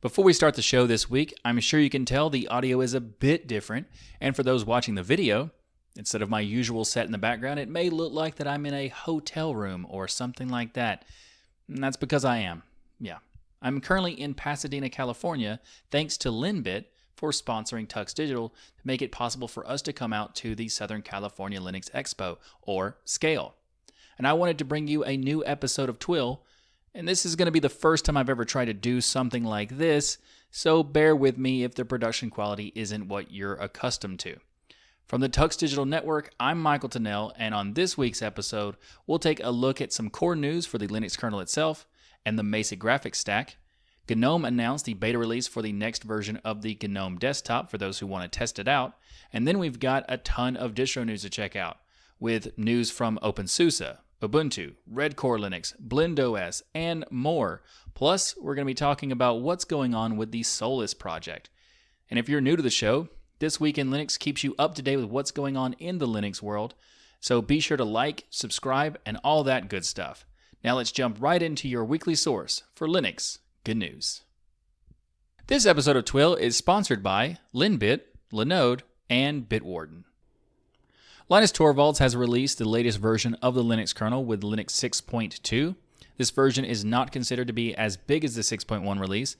Before we start the show this week, I'm sure you can tell the audio is a bit different, and for those watching the video, instead of my usual set in the background, it may look like that I'm in a hotel room or something like that. And that's because I am. Yeah. I'm currently in Pasadena, California, thanks to LINBIT for sponsoring TuxDigital to make it possible for us to come out to the Southern California Linux Expo, or SCALE. And I wanted to bring you a new episode of TWIL, and this is going to be the first time I've ever tried to do something like this, so bear with me if the production quality isn't what you're accustomed to. From the TuxDigital Network, I'm Michael Tennell, and on this week's episode, we'll take a look at some core news for the Linux kernel itself and the Mesa graphics stack. GNOME announced the beta release for the next version of the GNOME desktop for those who want to test it out, and then we've got a ton of distro news to check out, with news from openSUSE, Ubuntu, Redcore Linux, blendOS, and more. Plus, we're going to be talking about what's going on with the Solus project. And if you're new to the show, This Week in Linux keeps you up to date with what's going on in the Linux world. So be sure to like, subscribe, and all that good stuff. Now let's jump right into your weekly source for Linux good news. This episode of TWIL is sponsored by LINBIT, Linode, and Bitwarden. Linus Torvalds has released the latest version of the Linux kernel with Linux 6.2. This version is not considered to be as big as the 6.1 release,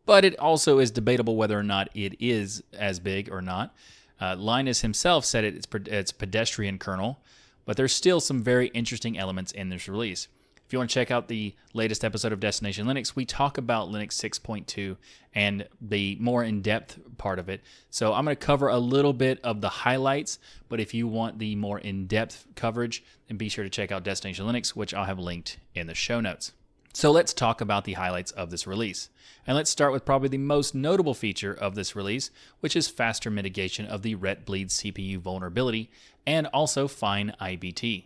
but it also is debatable whether or not it is as big or not. Linus himself said it's pedestrian kernel, but there's still some very interesting elements in this release. If you want to check out the latest episode of Destination Linux, we talk about Linux 6.2 and the more in-depth part of it. So I'm going to cover a little bit of the highlights, but if you want the more in-depth coverage, then be sure to check out Destination Linux, which I'll have linked in the show notes. So let's talk about the highlights of this release. And let's start with probably the most notable feature of this release, which is faster mitigation of the retbleed CPU vulnerability and also fine IBT.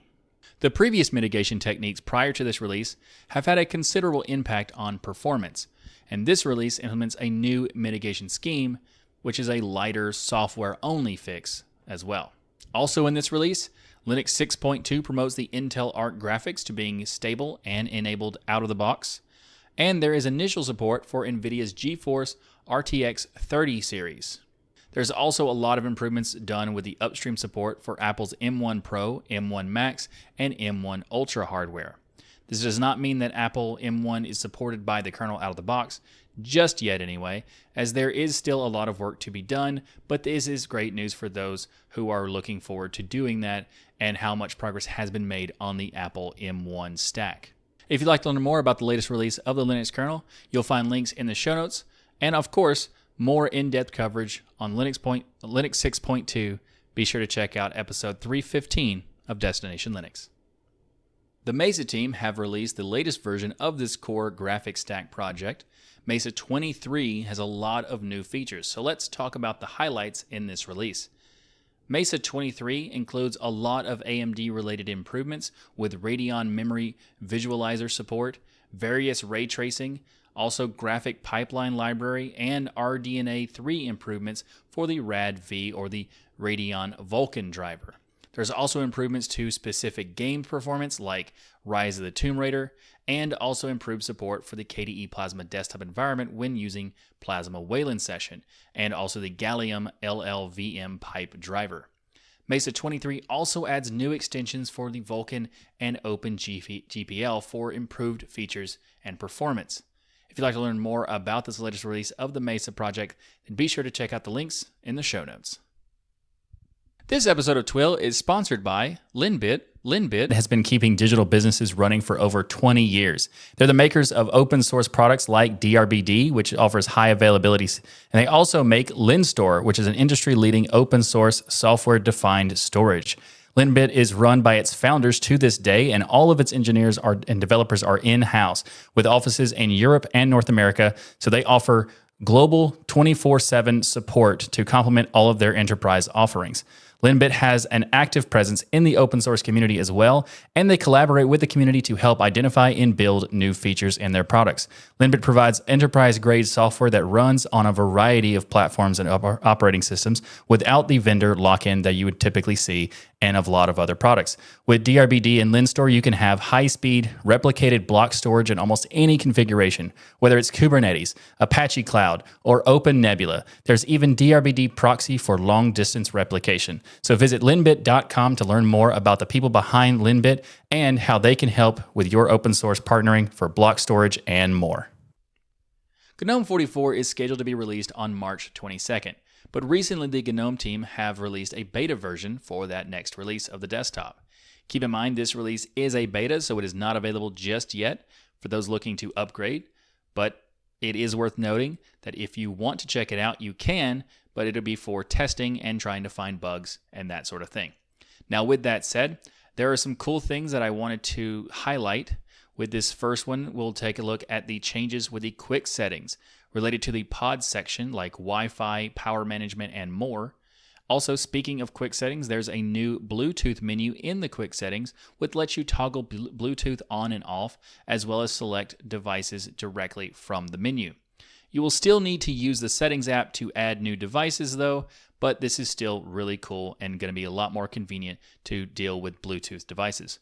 The previous mitigation techniques prior to this release have had a considerable impact on performance, and this release implements a new mitigation scheme, which is a lighter software-only fix as well. Also in this release, Linux 6.2 promotes the Intel Arc graphics to being stable and enabled out of the box, and there is initial support for NVIDIA's GeForce RTX 30 series. There's also a lot of improvements done with the upstream support for Apple's M1 Pro, M1 Max, and M1 Ultra hardware. This does not mean that Apple M1 is supported by the kernel out of the box, just yet anyway, as there is still a lot of work to be done, but this is great news for those who are looking forward to doing that and how much progress has been made on the Apple M1 stack. If you'd like to learn more about the latest release of the Linux kernel, you'll find links in the show notes, and of course, more in-depth coverage on Linux 6.2, be sure to check out episode 315 of Destination Linux. The Mesa team have released the latest version of this core graphics stack project. Mesa 23 has a lot of new features, so let's talk about the highlights in this release. Mesa 23 includes a lot of AMD-related improvements with Radeon memory visualizer support, various ray tracing, also graphic pipeline library, and RDNA 3 improvements for the RAD-V or the Radeon Vulkan driver. There's also improvements to specific game performance like Rise of the Tomb Raider, and also improved support for the KDE Plasma desktop environment when using Plasma Wayland Session, and also the Gallium LLVM pipe driver. Mesa 23 also adds new extensions for the Vulkan and OpenGPL for improved features and performance. If you'd like to learn more about this latest release of the Mesa project, then be sure to check out the links in the show notes. This episode of TWIL is sponsored by LINBIT. LINBIT has been keeping digital businesses running for over 20 years. They're the makers of open source products like DRBD, which offers high availability, and they also make LINSTORE, which is an industry-leading open source software-defined storage. LINBIT is run by its founders to this day, and all of its engineers and developers are in-house, with offices in Europe and North America, so they offer global 24/7 support to complement all of their enterprise offerings. LINBIT has an active presence in the open source community as well, and they collaborate with the community to help identify and build new features in their products. LINBIT provides enterprise-grade software that runs on a variety of platforms and operating systems without the vendor lock-in that you would typically see, and a lot of other products. With DRBD and LinStore, you can have high-speed, replicated block storage in almost any configuration, whether it's Kubernetes, Apache Cloud, or OpenNebula. There's even DRBD proxy for long-distance replication. So visit linbit.com to learn more about the people behind LINBIT and how they can help with your open source partnering for block storage and more. GNOME 44 is scheduled to be released on March 22nd, but recently the GNOME team have released a beta version for that next release of the desktop. Keep in mind this release is a beta, so it is not available just yet for those looking to upgrade, but it is worth noting that if you want to check it out, you can, but it'll be for testing and trying to find bugs and that sort of thing. Now, with that said, there are some cool things that I wanted to highlight. With this first one, we'll take a look at the changes with the quick settings related to the pod section like Wi-Fi, power management, and more. Also, speaking of quick settings, there's a new Bluetooth menu in the quick settings which lets you toggle Bluetooth on and off, as well as select devices directly from the menu. You will still need to use the settings app to add new devices though, but this is still really cool and going to be a lot more convenient to deal with Bluetooth devices.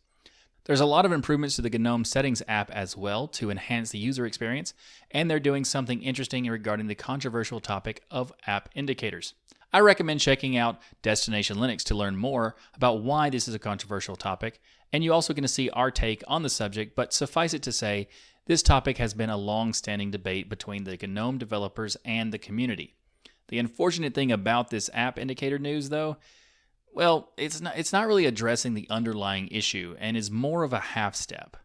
There's a lot of improvements to the GNOME settings app as well to enhance the user experience, and they're doing something interesting regarding the controversial topic of app indicators. I recommend checking out Destination Linux to learn more about why this is a controversial topic, and you're also going to see our take on the subject, but suffice it to say, this topic has been a long-standing debate between the GNOME developers and the community. The unfortunate thing about this app indicator news, though, well, it's not really addressing the underlying issue and is more of a half step.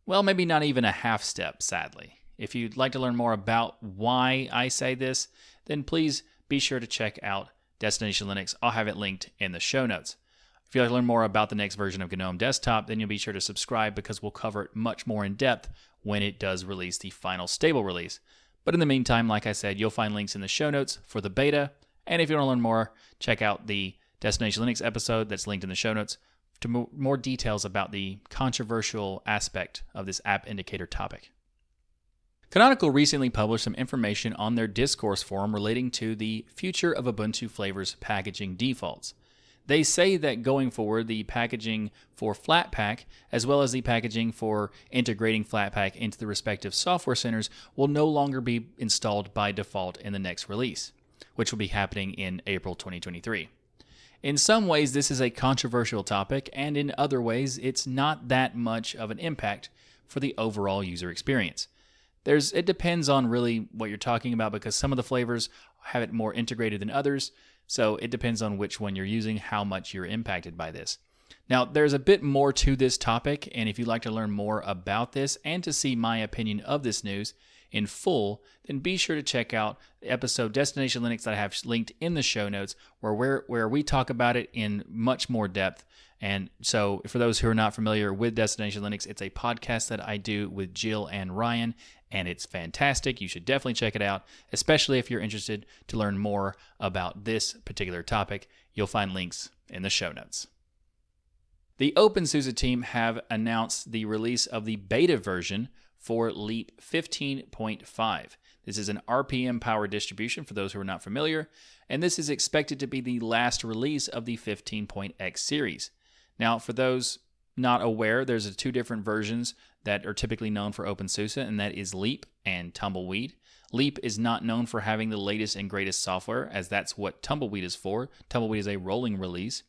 Well, maybe not even a half step, sadly. If you'd like to learn more about why I say this, then please be sure to check out Destination Linux. I'll have it linked in the show notes. If you'd like to learn more about the next version of GNOME Desktop, then you'll be sure to subscribe because we'll cover it much more in depth when it does release the final stable release. But in the meantime, like I said, you'll find links in the show notes for the beta. And if you want to learn more, check out the Destination Linux episode that's linked in the show notes to more details about the controversial aspect of this app indicator topic. Canonical recently published some information on their discourse forum relating to the future of Ubuntu Flavours packaging defaults. They say that going forward, the packaging for Flatpak, as well as the packaging for integrating Flatpak into the respective software centers, will no longer be installed by default in the next release, which will be happening in April 2023. In some ways, this is a controversial topic, and in other ways, it's not that much of an impact for the overall user experience. It depends on really what you're talking about, because some of the flavors have it more integrated than others, so it depends on which one you're using, how much you're impacted by this. Now, there's a bit more to this topic, and if you'd like to learn more about this and to see my opinion of this news in full, then be sure to check out the episode Destination Linux that I have linked in the show notes where we talk about it in much more depth. And so for those who are not familiar with Destination Linux, it's a podcast that I do with Jill and Ryan, and it's fantastic. You should definitely check it out, especially if you're interested to learn more about this particular topic. You'll find links in the show notes. The openSUSE team have announced the release of the beta version for Leap 15.5. This is an RPM powered distribution for those who are not familiar, and this is expected to be the last release of the 15.x series. Now, for those not aware, there's two different versions that are typically known for openSUSE, and that is Leap and Tumbleweed. Leap is not known for having the latest and greatest software, as that's what Tumbleweed is for. Tumbleweed is a rolling release.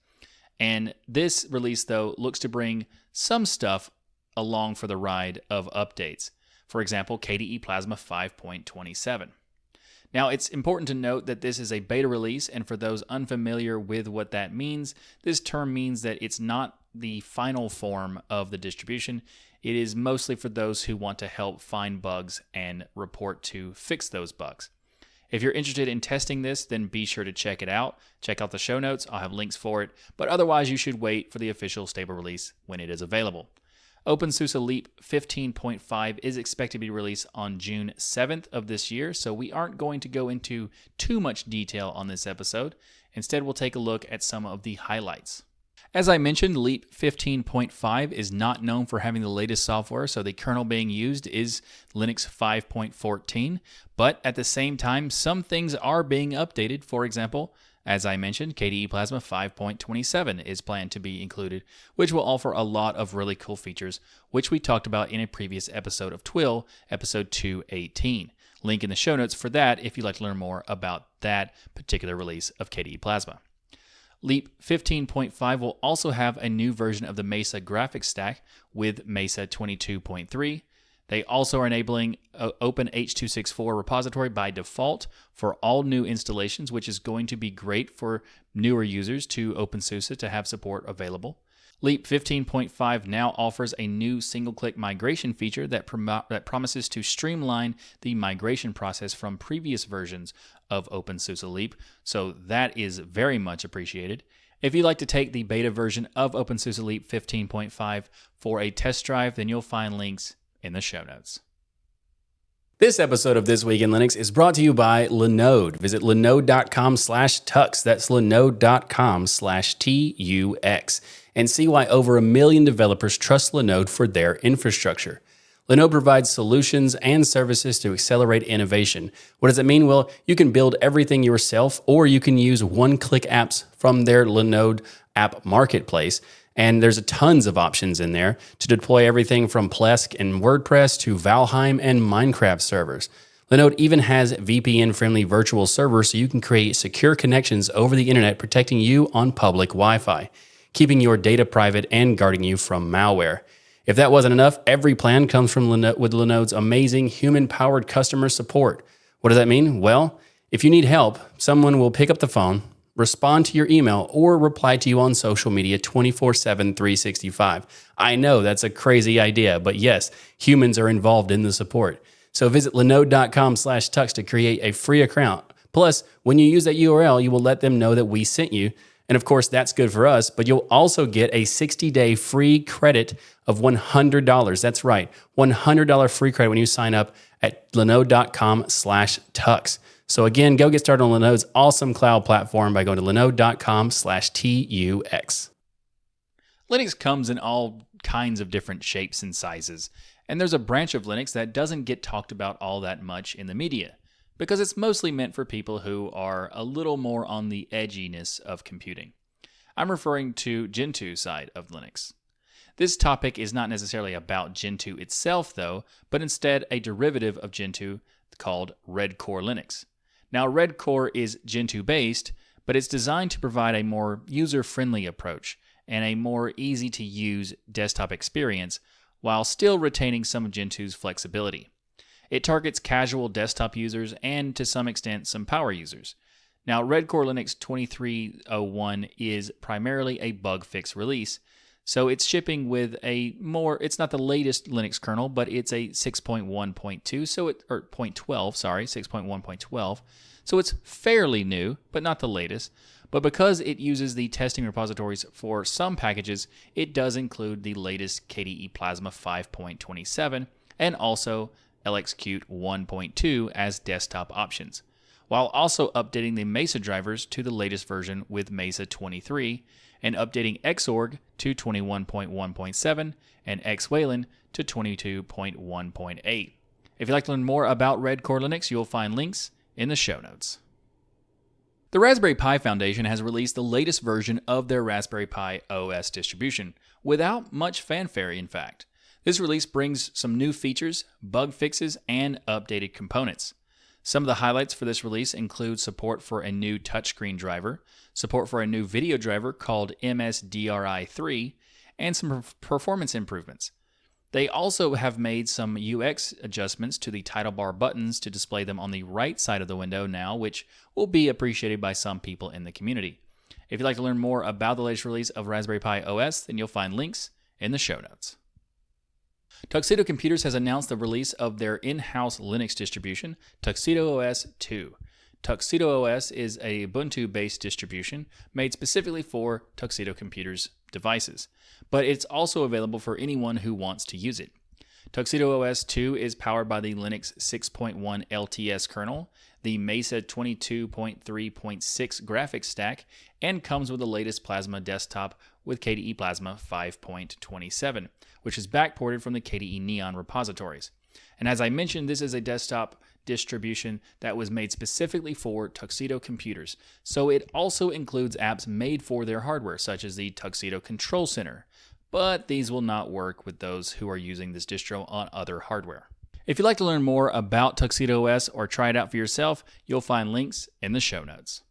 And this release, though, looks to bring some stuff along for the ride of updates. For example, KDE Plasma 5.27. Now, it's important to note that this is a beta release, and for those unfamiliar with what that means, this term means that it's not the final form of the distribution. It is mostly for those who want to help find bugs and report to fix those bugs. If you're interested in testing this, then be sure to check it out. Check out the show notes. I'll have links for it, but otherwise you should wait for the official stable release when it is available. openSUSE Leap 15.5 is expected to be released on June 7th of this year, so we aren't going to go into too much detail on this episode. Instead, we'll take a look at some of the highlights. As I mentioned, Leap 15.5 is not known for having the latest software, so the kernel being used is Linux 5.14, but at the same time, some things are being updated. For example, As I mentioned, KDE Plasma 5.27 is planned to be included, which will offer a lot of really cool features, which we talked about in a previous episode of TWIL, episode 218. Link in the show notes for that if you'd like to learn more about that particular release of KDE Plasma. Leap 15.5 will also have a new version of the Mesa graphics stack with Mesa 22.3. They also are enabling openH264 repository by default for all new installations, which is going to be great for newer users to openSUSE to have support available. Leap 15.5 now offers a new single-click migration feature that promises to streamline the migration process from previous versions of openSUSE Leap, so that is very much appreciated. If you'd like to take the beta version of openSUSE Leap 15.5 for a test drive, then you'll find links in the show notes. This episode of This Week in Linux is brought to you by Linode. Visit linode.com/tux. That's linode.com/TUX. And see why over 1 million developers trust Linode for their infrastructure. Linode provides solutions and services to accelerate innovation. What does it mean? Well, you can build everything yourself, or you can use one-click apps from their Linode app marketplace. And there's tons of options in there to deploy everything from Plesk and WordPress to Valheim and Minecraft servers. Linode even has VPN-friendly virtual servers so you can create secure connections over the internet, protecting you on public Wi-Fi, keeping your data private and guarding you from malware. If that wasn't enough, every plan comes from with Linode's amazing human-powered customer support. What does that mean? Well, if you need help, someone will pick up the phone, respond to your email, or reply to you on social media 24/7, 365. I know that's a crazy idea, but yes, humans are involved in the support. So visit linode.com/tux to create a free account. Plus, when you use that URL, you will let them know that we sent you. And of course, that's good for us, but you'll also get a 60-day free credit of $100. That's right, $100 free credit when you sign up at linode.com/tux. So again, go get started on Linode's awesome cloud platform by going to linode.com/tux. Linux comes in all kinds of different shapes and sizes, and there's a branch of Linux that doesn't get talked about all that much in the media, because it's mostly meant for people who are a little more on the edginess of computing. I'm referring to Gentoo side of Linux. This topic is not necessarily about Gentoo itself though, but instead a derivative of Gentoo called Redcore Linux. Now Redcore is Gentoo based, but it's designed to provide a more user-friendly approach and a more easy to use desktop experience while still retaining some of Gentoo's flexibility. It targets casual desktop users and, to some extent, some power users. Now, Redcore Linux 23.01 is primarily a bug fix release, so it's shipping with it's not the latest Linux kernel, but it's a 6.1.2, or 0.12, sorry, 6.1.12. So it's fairly new, but not the latest. But because it uses the testing repositories for some packages, it does include the latest KDE Plasma 5.27 and also LXQt 1.2 as desktop options, while also updating the Mesa drivers to the latest version with Mesa 23 and updating Xorg to 21.1.7 and Xwhalen to 22.1.8. If you'd like to learn more about Redcore Linux, you'll find links in the show notes. The Raspberry Pi Foundation has released the latest version of their Raspberry Pi OS distribution, without much fanfare in fact. This release brings some new features, bug fixes, and updated components. Some of the highlights for this release include support for a new touchscreen driver, support for a new video driver called MSDRI3, and some performance improvements. They also have made some UX adjustments to the title bar buttons to display them on the right side of the window now, which will be appreciated by some people in the community. If you'd like to learn more about the latest release of Raspberry Pi OS, then you'll find links in the show notes. TUXEDO Computers has announced the release of their in-house Linux distribution, TUXEDO OS 2. TUXEDO OS is a Ubuntu-based distribution made specifically for TUXEDO Computers devices, but it's also available for anyone who wants to use it. TUXEDO OS 2 is powered by the Linux 6.1 LTS kernel, the Mesa 22.3.6 graphics stack, and comes with the latest Plasma desktop with KDE Plasma 5.27, which is backported from the KDE Neon repositories. And as I mentioned, this is a desktop distribution that was made specifically for Tuxedo computers, so it also includes apps made for their hardware, such as the Tuxedo Control Center. But these will not work with those who are using this distro on other hardware. If you'd like to learn more about TUXEDO OS or try it out for yourself, you'll find links in the show notes.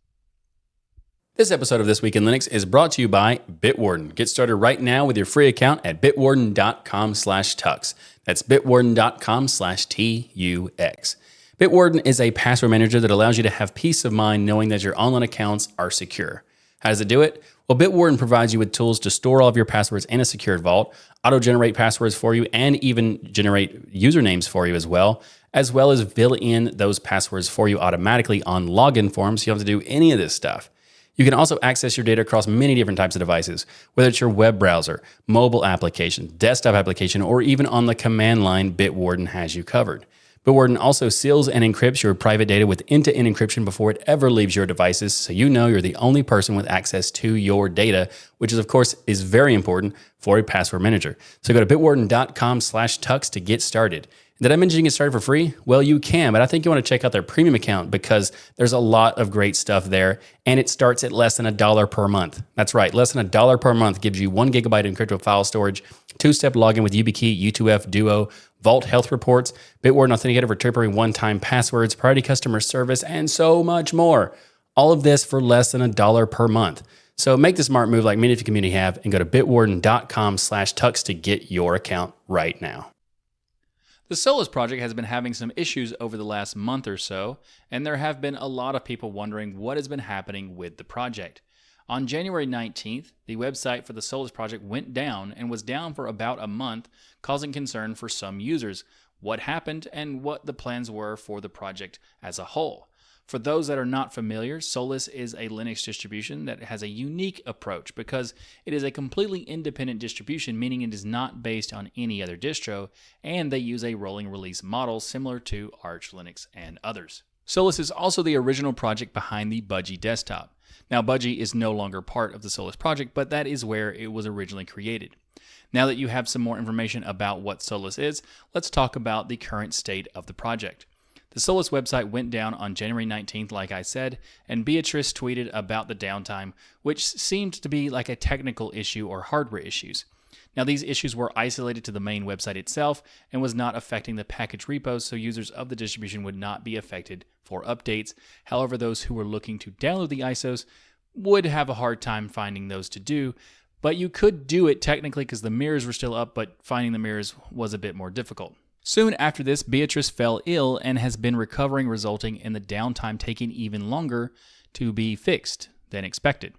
This episode of This Week in Linux is brought to you by Bitwarden. Get started right now with your free account at bitwarden.com/tux. That's bitwarden.com/TUX. Bitwarden is a password manager that allows you to have peace of mind knowing that your online accounts are secure. How does it do it? Well, Bitwarden provides you with tools to store all of your passwords in a secured vault, auto-generate passwords for you, and even generate usernames for you as well as fill in those passwords for you automatically on login forms, so you don't have to do any of this stuff. You can also access your data across many different types of devices, whether it's your web browser, mobile application, desktop application, or even on the command line. Bitwarden has you covered. Bitwarden also seals and encrypts your private data with end-to-end encryption before it ever leaves your devices, so you know you're the only person with access to your data, which is, of course, is very important for a password manager. So go to bitwarden.com/tux to get started. Did I mention you can get started for free? Well, you can, but I think you want to check out their premium account because there's a lot of great stuff there, and it starts at less than $1 per month. That's right, less than $1 per month gives you 1 gigabyte encrypted file storage, 2-step login with YubiKey, U2F, Duo, Vault Health Reports, Bitwarden Authenticator for temporary one-time passwords, priority customer service, and so much more. All of this for less than $1 per month. So make the smart move like many of your community have and go to bitwarden.com/tux to get your account right now. The Solus project has been having some issues over the last month or so, and there have been a lot of people wondering what has been happening with the project. On January 19th, the website for the Solus project went down and was down for about a month, causing concern for some users. What happened and what the plans were for the project as a whole. For those that are not familiar, Solus is a Linux distribution that has a unique approach because it is a completely independent distribution, meaning it is not based on any other distro, and they use a rolling release model similar to Arch Linux and others. Solus is also the original project behind the Budgie desktop. Now, Budgie is no longer part of the Solus project, but that is where it was originally created. Now that you have some more information about what Solus is, let's talk about the current state of the project. The Solus website went down on January 19th, like I said, and Beatrice tweeted about the downtime, which seemed to be like a technical issue or hardware issues. Now, these issues were isolated to the main website itself and was not affecting the package repos, so users of the distribution would not be affected for updates. However, those who were looking to download the ISOs would have a hard time finding those to do, but you could do it technically because the mirrors were still up, but finding the mirrors was a bit more difficult. Soon after this, Beatrice fell ill and has been recovering, resulting in the downtime taking even longer to be fixed than expected.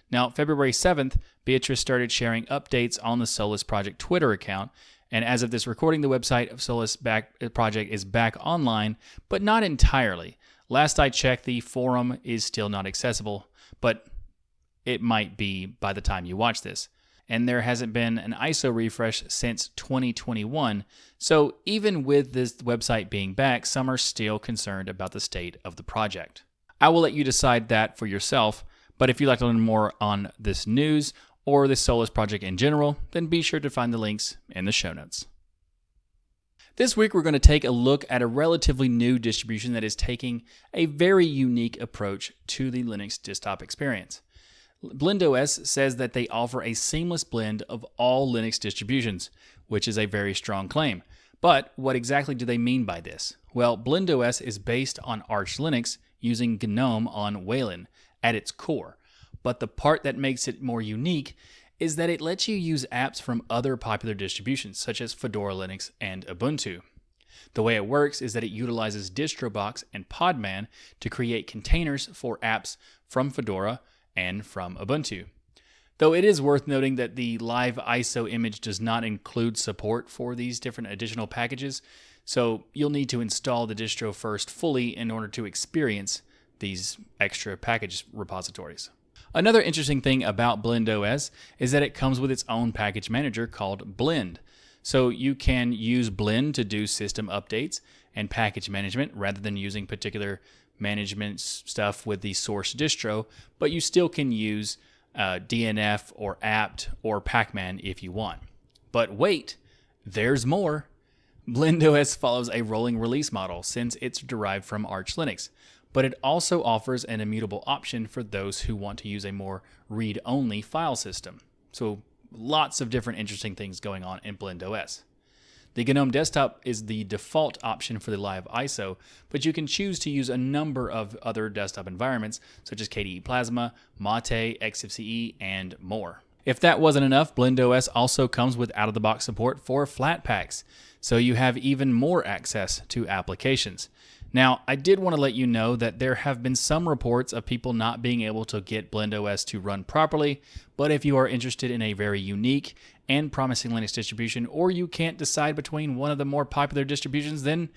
Now, February 7th, Beatrice started sharing updates on the Solus project Twitter account, and as of this recording, the website of Solus project is back online, but not entirely. Last I checked, the forum is still not accessible, but it might be by the time you watch this. And there hasn't been an ISO refresh since 2021, so even with this website being back, some are still concerned about the state of the project. I will let you decide that for yourself, but if you'd like to learn more on this news or the Solus project in general, then be sure to find the links in the show notes. This week, we're going to take a look at a relatively new distribution that is taking a very unique approach to the Linux desktop experience. blendOS says that they offer a seamless blend of all Linux distributions, which is a very strong claim. But what exactly do they mean by this? Well, blendOS is based on Arch Linux using GNOME on Wayland at its core. But the part that makes it more unique is that it lets you use apps from other popular distributions, such as Fedora Linux and Ubuntu. The way it works is that it utilizes DistroBox and Podman to create containers for apps from Fedora and from Ubuntu. Though it is worth noting that the live ISO image does not include support for these different additional packages, so you'll need to install the distro first fully in order to experience these extra package repositories. Another interesting thing about blendOS is that it comes with its own package manager called Blend. So you can use Blend to do system updates and package management rather than using particular management stuff with the source distro, but you still can use DNF or apt or pacman if you want. But wait, there's more. blendOS follows a rolling release model since it's derived from Arch Linux, but it also offers an immutable option for those who want to use a more read-only file system. So lots of different interesting things going on in blendOS. The GNOME desktop is the default option for the live ISO, but you can choose to use a number of other desktop environments such as KDE Plasma, Mate, XFCE, and more. If that wasn't enough, blendOS also comes with out-of-the-box support for Flatpaks, so you have even more access to applications. Now, I did want to let you know that there have been some reports of people not being able to get blendOS to run properly, but if you are interested in a very unique and promising Linux distribution, or you can't decide between one of the more popular distributions, then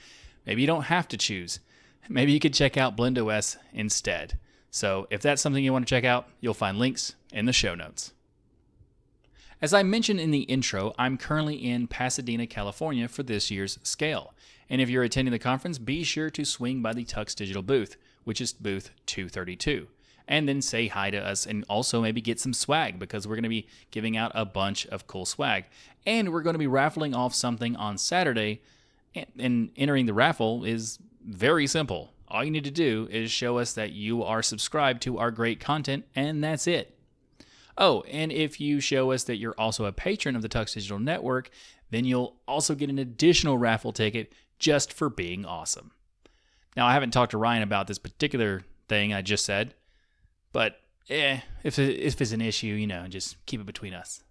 maybe you don't have to choose. Maybe you could check out blendOS instead. So if that's something you want to check out, you'll find links in the show notes. As I mentioned in the intro, I'm currently in Pasadena, California for this year's Scale. And if you're attending the conference, be sure to swing by the TuxDigital Booth, which is booth 232. And then say hi to us and also maybe get some swag because we're going to be giving out a bunch of cool swag. And we're going to be raffling off something on Saturday. And entering the raffle is very simple. All you need to do is show us that you are subscribed to our great content, and that's it. Oh, and if you show us that you're also a patron of the TuxDigital Network, then you'll also get an additional raffle ticket just for being awesome. Now, I haven't talked to Ryan about this particular thing I just said, but if it's an issue, just keep it between us.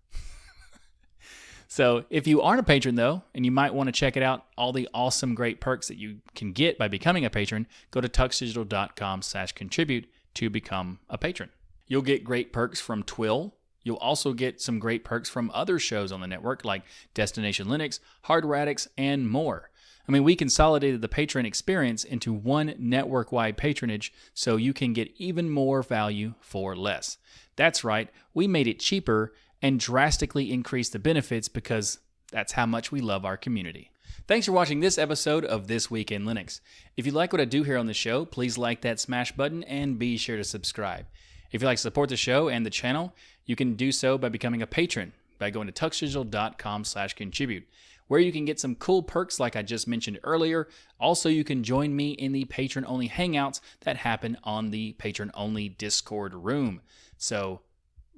So if you aren't a patron, though, and you might want to check it out, all the awesome, great perks that you can get by becoming a patron, go to tuxdigital.com/contribute to become a patron. You'll get great perks from TWIL. You'll also get some great perks from other shows on the network like Destination Linux, Hardware Addicts, and more. I mean, we consolidated the patron experience into one network-wide patronage so you can get even more value for less. That's right, we made it cheaper and drastically increased the benefits because that's how much we love our community. Thanks for watching this episode of This Week in Linux. If you like what I do here on the show, please like that smash button and be sure to subscribe. If you'd like to support the show and the channel, you can do so by becoming a patron by going to tuxdigital.com/contribute, where you can get some cool perks like I just mentioned earlier. Also, you can join me in the patron-only hangouts that happen on the patron-only Discord room. So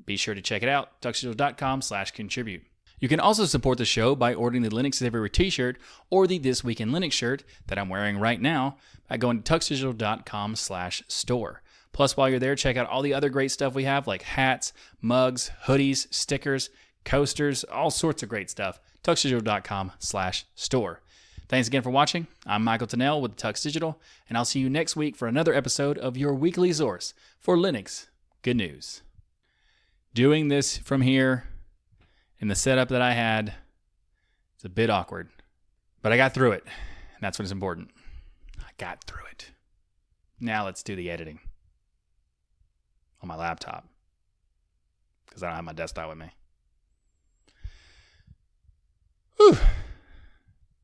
be sure to check it out, tuxdigital.com/contribute. You can also support the show by ordering the Linux is Everywhere t-shirt or the This Week in Linux shirt that I'm wearing right now by going to tuxdigital.com/store. Plus, while you're there, check out all the other great stuff we have like hats, mugs, hoodies, stickers, coasters, all sorts of great stuff. tuxdigital.com/store. Thanks again for watching. I'm Michael Tennell with Tux Digital, and I'll see you next week for another episode of your weekly source for Linux good news. Doing this from here in the setup that I had, it's a bit awkward, but I got through it, and that's what's important. I got through it. Now let's do the editing on my laptop because I don't have my desktop with me.